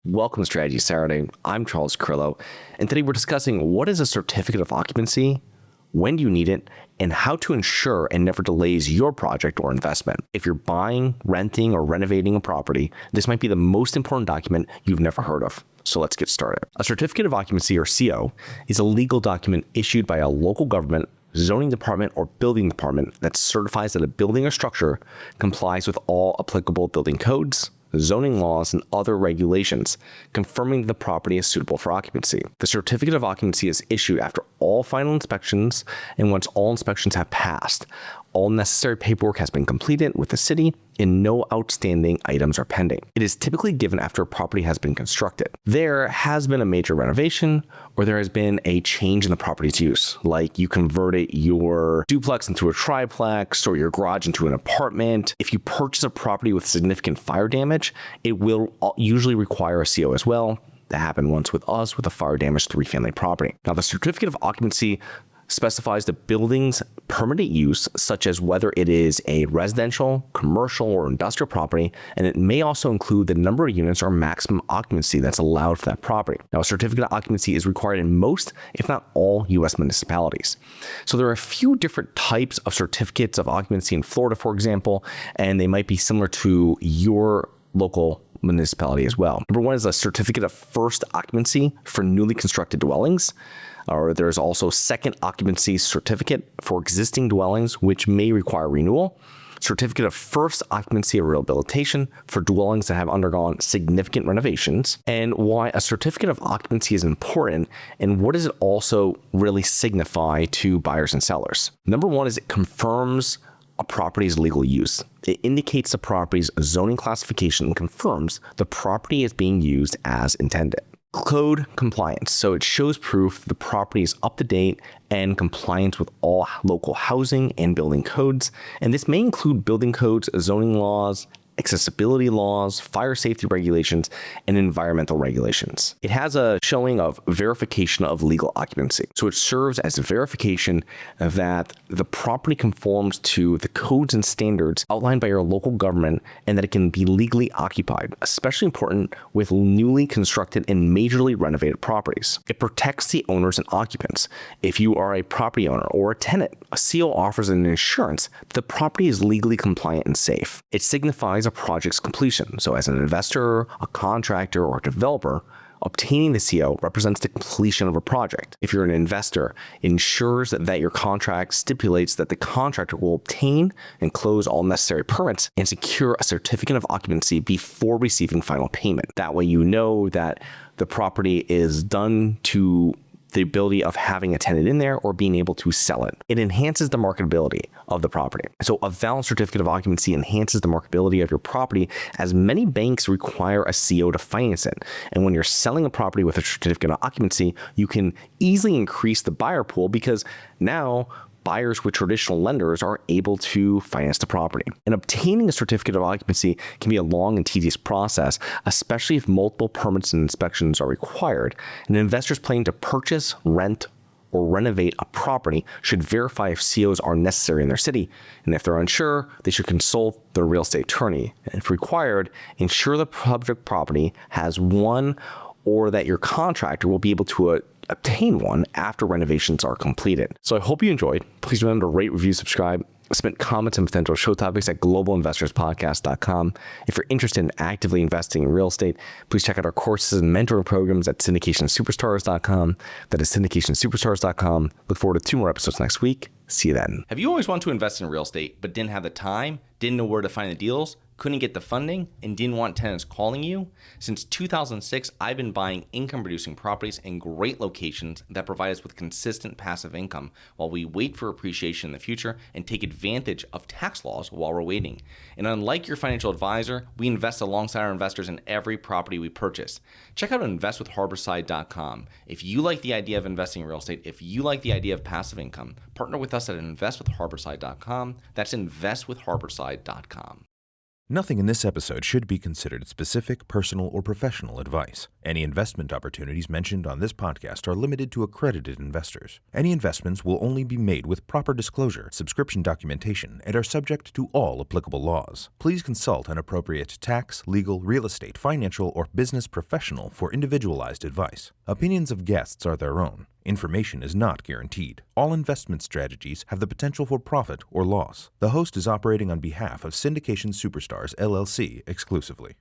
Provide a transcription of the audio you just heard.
Welcome to Strategy Saturday. I'm Charles Carillo, and today we're discussing what is a certificate of occupancy, when do you need it, and how to ensure it never delays your project or investment. If you're buying, renting, or renovating a property, this might be the most important document you've never heard of. So let's get started. A certificate of occupancy, or CO, is a legal document issued by a local government, zoning department, or building department that certifies that a building or structure complies with all applicable building codes, zoning laws, and other regulations, confirming the property is suitable for occupancy. The certificate of occupancy is issued after all final inspections and once all inspections have passed, all necessary paperwork has been completed with the city, and no outstanding items are pending. It is typically given after a property has been constructed. There has been a major renovation, or there has been a change in the property's use, like you converted your duplex into a triplex or your garage into an apartment. If you purchase a property with significant fire damage, it will usually require a CO as well. That happened once with us with a fire damaged 3-family property. Now, the certificate of occupancy specifies the building's permanent use, such as whether it is a residential, commercial, or industrial property, and it may also include the number of units or maximum occupancy that's allowed for that property. Now, a certificate of occupancy is required in most, if not all, U.S. municipalities. So there are a few different types of certificates of occupancy in Florida, for example, and they might be similar to your local municipality as well. Number one is a certificate of first occupancy for newly constructed dwellings. Or there's also second occupancy certificate for existing dwellings, which may require renewal. Certificate of first occupancy or rehabilitation for dwellings that have undergone significant renovations. And why a certificate of occupancy is important, and what does it also really signify to buyers and sellers? Number one is it confirms a property's legal use. It indicates the property's zoning classification and confirms the property is being used as intended. Code compliance. So it shows proof the property is up to date and compliance with all local housing and building codes. And this may include building codes, zoning laws, accessibility laws, fire safety regulations, and environmental regulations. It has a showing of verification of legal occupancy. So it serves as a verification that the property conforms to the codes and standards outlined by your local government and that it can be legally occupied, especially important with newly constructed and majorly renovated properties. It protects the owners and occupants. If you are a property owner or a tenant, a CO offers an assurance that the property is legally compliant and safe. It signifies a project's completion. So as an investor, a contractor, or a developer, obtaining the CO represents the completion of a project. If you're an investor, it ensures that your contract stipulates that the contractor will obtain and close all necessary permits and secure a certificate of occupancy before receiving final payment. That way you know that the property is done to the ability of having a tenant in there or being able to sell it. It enhances the marketability of the property. So a valid certificate of occupancy enhances the marketability of your property, as many banks require a CO to finance it. And when you're selling a property with a certificate of occupancy, you can easily increase the buyer pool because now buyers with traditional lenders are able to finance the property. And obtaining a certificate of occupancy can be a long and tedious process, especially if multiple permits and inspections are required. And investors planning to purchase, rent, or renovate a property should verify if COs are necessary in their city. And if they're unsure, they should consult their real estate attorney. And if required, ensure the subject property has one or that your contractor will be able to obtain one after renovations are completed. So I hope you enjoyed. Please remember to rate, review, subscribe, submit comments and potential show topics at globalinvestorspodcast.com. If you're interested in actively investing in real estate, please check out our courses and mentoring programs at syndicationsuperstars.com. That is syndicationsuperstars.com. Look forward to 2 more episodes next week. See you then. Have you always wanted to invest in real estate but didn't have the time, didn't know where to find the deals, couldn't get the funding, and didn't want tenants calling you? Since 2006, I've been buying income-producing properties in great locations that provide us with consistent passive income while we wait for appreciation in the future and take advantage of tax laws while we're waiting. And unlike your financial advisor, we invest alongside our investors in every property we purchase. Check out investwithharborside.com. If you like the idea of investing in real estate, if you like the idea of passive income, partner with us at investwithharborside.com. That's investwithharborside.com. Nothing in this episode should be considered specific, personal, or professional advice. Any investment opportunities mentioned on this podcast are limited to accredited investors. Any investments will only be made with proper disclosure, subscription documentation, and are subject to all applicable laws. Please consult an appropriate tax, legal, real estate, financial, or business professional for individualized advice. Opinions of guests are their own. Information is not guaranteed. All investment strategies have the potential for profit or loss. The host is operating on behalf of Syndication Superstars LLC exclusively.